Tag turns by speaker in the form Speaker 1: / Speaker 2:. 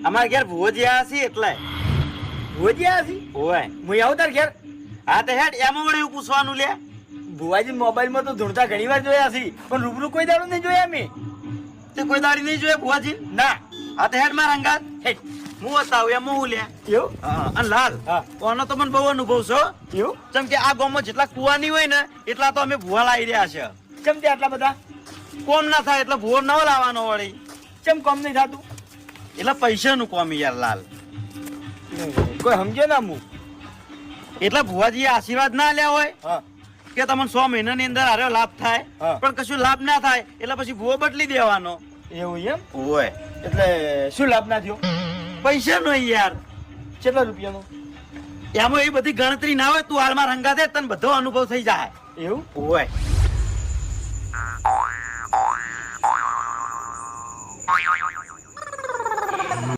Speaker 1: અમારા ઘેર ભુવોજી આવ્યા છે એટલે
Speaker 2: ભુવાજી આવ્યા છે?
Speaker 1: ઓય
Speaker 2: હું આવું તાર ઘેર.
Speaker 1: હા તો હેડ એમાં વળી એવું પૂછવાનું લે
Speaker 2: ભુવાજી મોબાઈલમાં તો ધૂણતા ઘણી વાર જોયા છે, પણ રૂબરૂ કોઈ દાડો નહીં જોયા મેં.
Speaker 1: તે કોઈ દાડી નહીં જોયે ભુવાજી
Speaker 2: ના.
Speaker 1: હા તો હેડ મારા અંગાત
Speaker 2: હેટ.
Speaker 1: હું બતાવું એમાં હું લે
Speaker 2: એવું?
Speaker 1: અને લાલ
Speaker 2: હા.
Speaker 1: કોનો તો મને બહુ અનુભવ છો
Speaker 2: એવું?
Speaker 1: જેમ કે આ ગામમાં જેટલા કુવાની હોય ને એટલા તો અમે ભુવા લાવી રહ્યા છે
Speaker 2: કેમ તે આટલા બધા?
Speaker 1: કોમ ના થાય એટલે ભુવો ન લાવવાનો વળી
Speaker 2: કેમ કોમ નહીં થતું?
Speaker 1: એટલે પૈસાનું કોમ યાર લાલ
Speaker 2: કોઈ સમજે ના હું.
Speaker 1: એટલે ભુવાજી આશીર્વાદ ના લ્યા હોય
Speaker 2: હા.
Speaker 1: કે તમને 6 મહિનાની અંદર આર્યો લાભ થાય
Speaker 2: હા.
Speaker 1: પણ કશું લાભ ના થાય એટલે પછી ભુવો બદલી દેવાનો
Speaker 2: એવું એમ?
Speaker 1: હોય
Speaker 2: એટલે શું લાભ ના થયો?
Speaker 1: પૈસાનો યાર
Speaker 2: કેટલા રૂપિયાનો?
Speaker 1: એમાં એ બધી ગણતરી ના હોય તું હાલમાં રંગા દે તને બધો અનુભવ થઈ જાય
Speaker 2: એવું?
Speaker 1: હોય